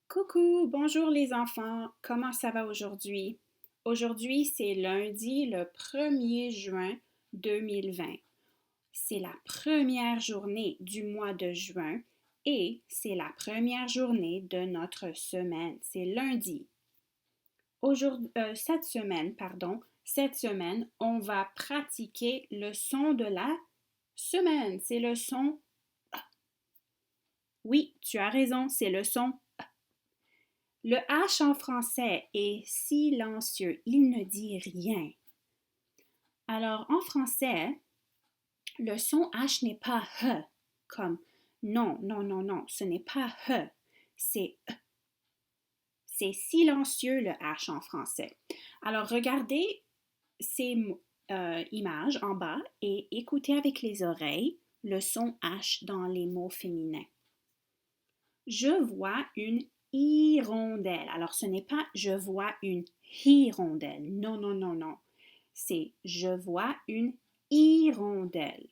Coucou, bonjour les enfants, comment ça va aujourd'hui? Aujourd'hui, c'est lundi le 1er juin 2020. C'est la première journée du mois de juin et c'est la première journée de notre semaine. C'est lundi. Cette semaine, on va pratiquer le son de la semaine. C'est le son. Oui, tu as raison, c'est le son. Le H en français est silencieux, il ne dit rien. Alors en français, le son H n'est pas H, comme non, non, non, non, ce n'est pas H, c'est E. C'est silencieux le H en français. Alors regardez ces images en bas et écoutez avec les oreilles le son H dans les mots féminins. Je vois une hirondelle. Alors, ce n'est pas je vois une hirondelle. Non, non, non, non. C'est je vois une hirondelle.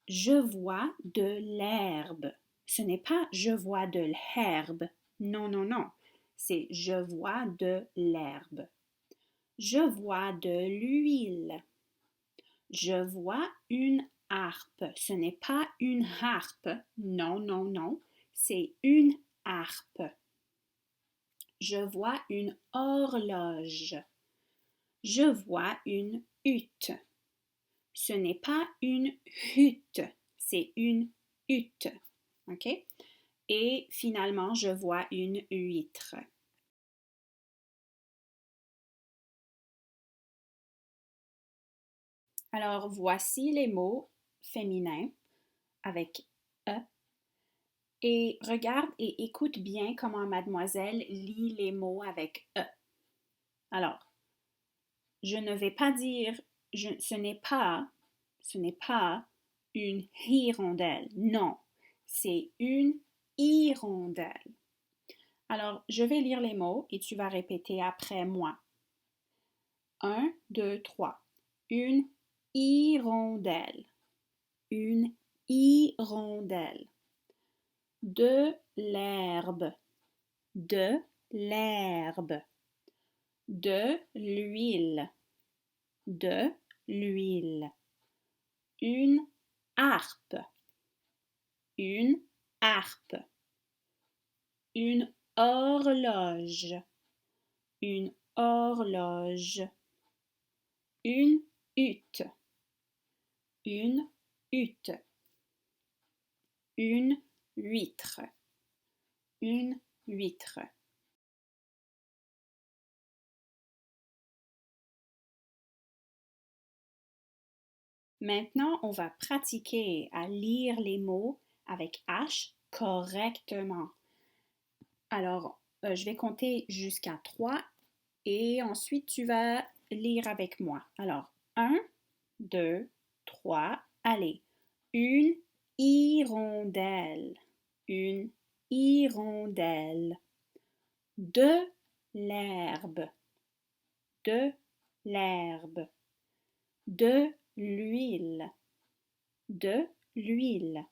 Je vois de l'herbe. Ce n'est pas je vois de l'herbe. Non, non, non. C'est je vois de l'herbe. Je vois de l'huile. Je vois une harpe. Ce n'est pas une harpe. Non, non, non. C'est une harpe. Je vois une horloge. Je vois une hutte. Ce n'est pas une hutte, c'est une hutte. OK? Et finalement, je vois une huître. Alors, voici les mots féminins avec E. Et regarde et écoute bien comment mademoiselle lit les mots avec E. Alors, je ne vais pas dire ce n'est pas une hirondelle. Non, c'est une hirondelle. Alors, je vais lire les mots et tu vas répéter après moi. 1, 2, 3. Une hirondelle. Une hirondelle. De l'herbe. De l'herbe. De l'huile. De l'huile. Une harpe. Une harpe. Une horloge. Une horloge. Une hutte. Une hutte. Une huître. Une huître. Maintenant, on va pratiquer à lire les mots avec H correctement. Alors, je vais compter jusqu'à 3 et ensuite tu vas lire avec moi. Alors, 1, 2, 3, allez. Une hirondelle. Une hirondelle. De l'herbe. De l'herbe. De l'huile. De l'huile.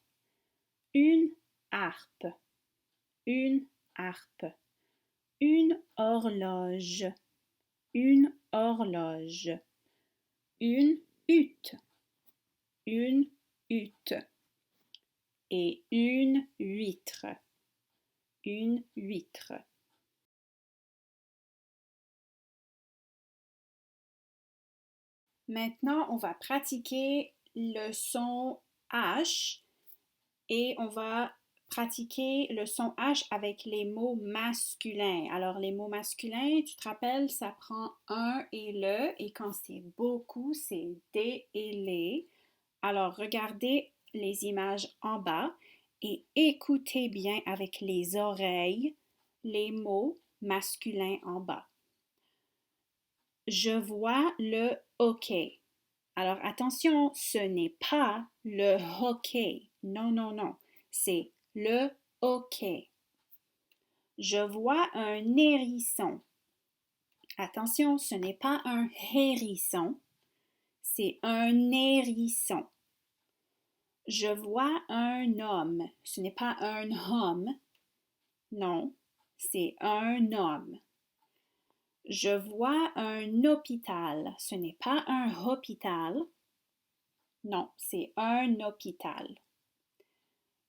Une harpe. Une harpe. Une horloge. Une horloge. Une hutte. Une hutte. Et une huître. Une huître. Maintenant, on va pratiquer le son H et on va pratiquer le son H avec les mots masculins. Alors, les mots masculins, tu te rappelles, ça prend un et le, et quand c'est beaucoup, c'est des et les. Alors, regardez les images en bas et écoutez bien avec les oreilles les mots masculins en bas. Je vois le hockey. Alors attention, ce n'est pas le hockey. Non, non, non. C'est le hockey. Je vois un hérisson. Attention, ce n'est pas un hérisson. C'est un hérisson. Je vois un homme. Ce n'est pas un homme. Non, c'est un homme. Je vois un hôpital. Ce n'est pas un hôpital. Non, c'est un hôpital.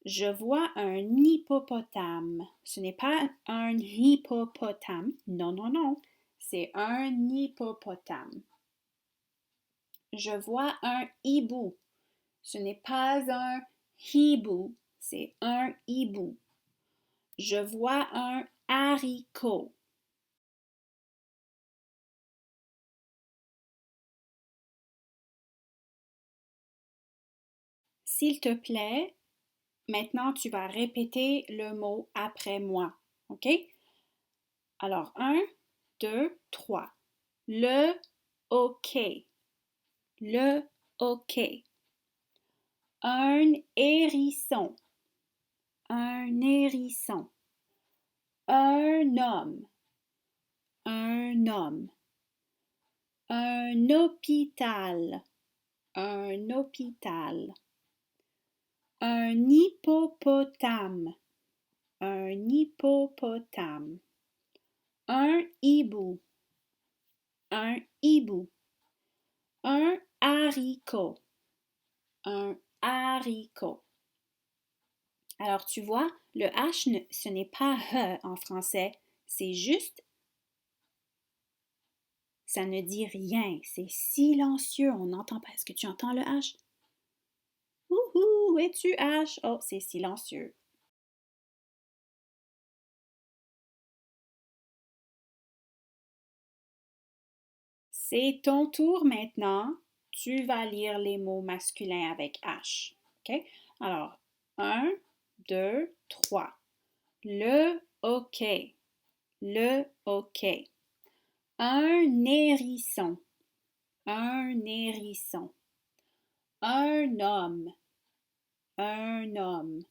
Je vois un hippopotame. Ce n'est pas un hippopotame. Non, non, non. C'est un hippopotame. Je vois un hibou. Ce n'est pas un hibou. C'est un hibou. Je vois un haricot. S'il te plaît, maintenant tu vas répéter le mot après moi. OK? Alors, un, deux, trois. Le OK. Le OK. Un hérisson. Un hérisson. Un homme. Un homme. Un hôpital. Un hôpital. Un hippopotame. Un hippopotame. Un hibou. Un hibou. Un haricot. Un haricot. Alors, tu vois, le H, ce n'est pas H en français, c'est juste, ça ne dit rien, c'est silencieux, on n'entend pas. Est-ce que tu entends le H? Wouhou, où es-tu H? Oh, c'est silencieux. C'est ton tour maintenant. Tu vas lire les mots masculins avec H. OK? Alors, un, deux, trois. Le OK. Le OK. Un hérisson. Un hérisson. Un homme. Un homme.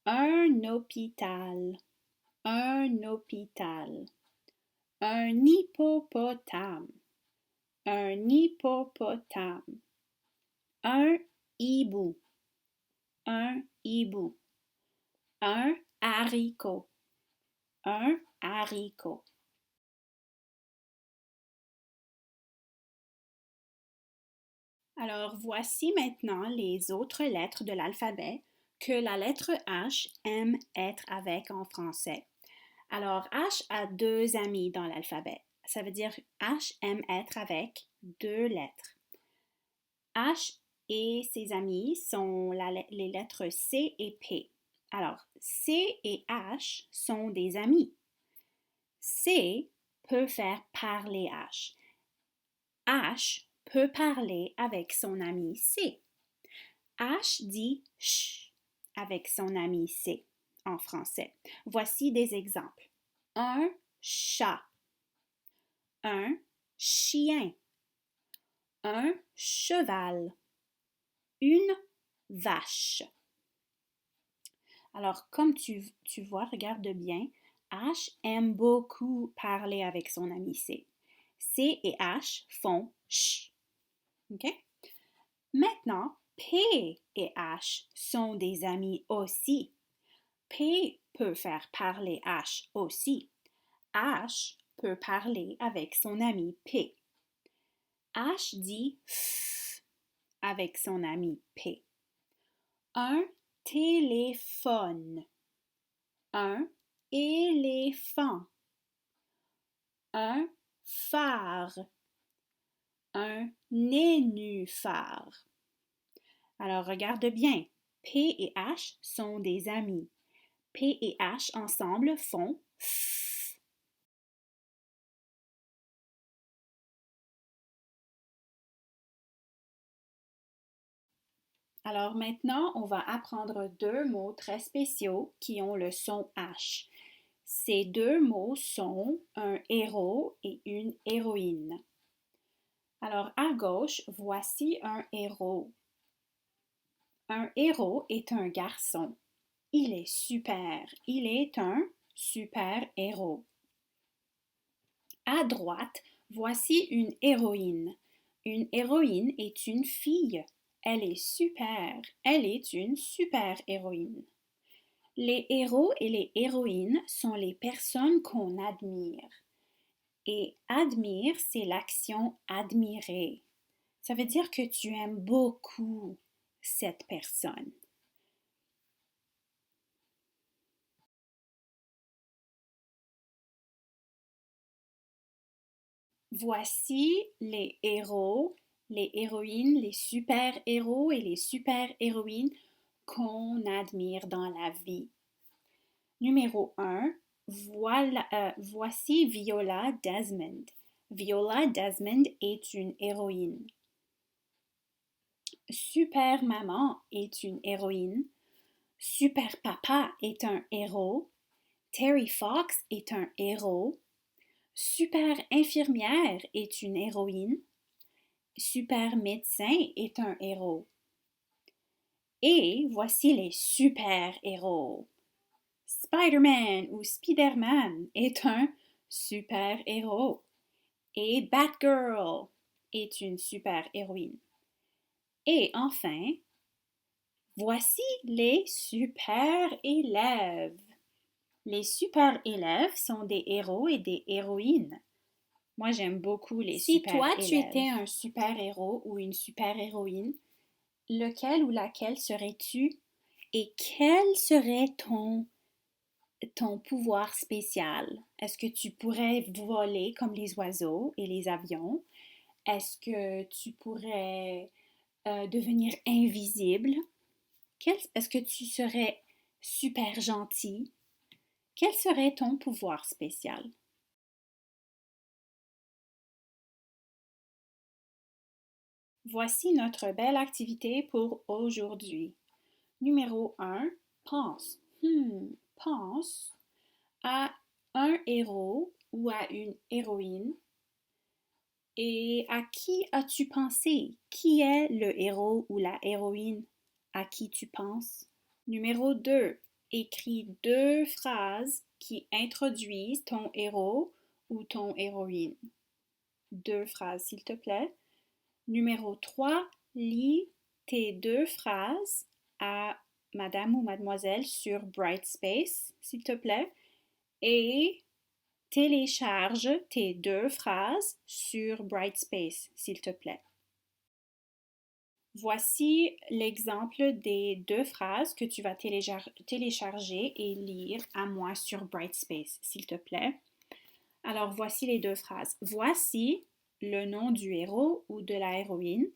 Un hôpital. Un hôpital. Un hippopotame. Un hippopotame. Un hibou. Un hibou. Un haricot. Un haricot. Alors, voici maintenant les autres lettres de l'alphabet que la lettre H aime être avec en français. Alors, H a deux amis dans l'alphabet. Ça veut dire H aime être avec deux lettres. H et ses amis sont les lettres C et P. Alors, C et H sont des amis. C peut faire parler H. H peut parler avec son ami C. H dit ch avec son ami C en français. Voici des exemples. Un chat. Un chien. Un cheval. Une vache. Alors, comme tu vois, regarde bien, H aime beaucoup parler avec son ami C. C et H font ch. OK? Maintenant, P et H sont des amis aussi. P peut faire parler H aussi. H peut parler avec son ami P. H dit F avec son ami P. Un téléphone. Un éléphant. Un phare. Un nénuphar. Alors regarde bien, P et H sont des amis. P et H ensemble font F. Alors maintenant, on va apprendre deux mots très spéciaux qui ont le son H. Ces deux mots sont un héros et une héroïne. Alors à gauche, voici un héros. Un héros est un garçon. Il est super. Il est un super héros. À droite, voici une héroïne. Une héroïne est une fille. Elle est super. Elle est une super héroïne. Les héros et les héroïnes sont les personnes qu'on admire. Et admire, c'est l'action admirer. Ça veut dire que tu aimes beaucoup cette personne. Voici les héros, les héroïnes, les super-héros et les super-héroïnes qu'on admire dans la vie. Numéro 1, voici Viola Desmond. Viola Desmond est une héroïne. Super Maman est une héroïne. Super Papa est un héros. Terry Fox est un héros. Super Infirmière est une héroïne. Super Médecin est un héros. Et voici les super-héros. Spider-Man ou Spider-Man est un super-héros. Et Batgirl est une super-héroïne. Et enfin, voici les super-élèves. Les super-élèves sont des héros et des héroïnes. Moi, j'aime beaucoup les super-élèves. Si toi, tu étais un super-héros ou une super-héroïne, lequel ou laquelle serais-tu et quel serait ton pouvoir spécial? Est-ce que tu pourrais voler comme les oiseaux et les avions? Est-ce que tu pourrais devenir invisible? Est-ce que tu serais super gentil? Quel serait ton pouvoir spécial? Voici notre belle activité pour aujourd'hui. Numéro 1, pense. Pense à un héros ou à une héroïne. Et à qui as-tu pensé? Qui est le héros ou la héroïne à qui tu penses? Numéro 2, écris 2 phrases qui introduisent ton héros ou ton héroïne. 2 phrases, s'il te plaît. Numéro 3, lis tes 2 phrases à Madame ou Mademoiselle sur Brightspace, s'il te plaît. Et télécharge tes 2 phrases sur Brightspace, s'il te plaît. Voici l'exemple des 2 phrases que tu vas télécharger et lire à moi sur Brightspace, s'il te plaît. Alors, voici les 2 phrases. Voici le nom du héros ou de la héroïne.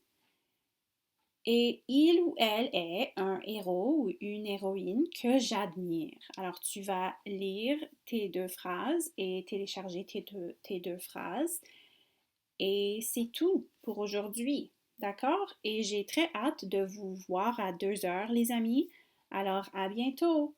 Et il ou elle est un héros ou une héroïne que j'admire. Alors, tu vas lire tes 2 phrases et télécharger tes 2 phrases. Et c'est tout pour aujourd'hui. D'accord? Et j'ai très hâte de vous voir à 2 heures, les amis. Alors, à bientôt!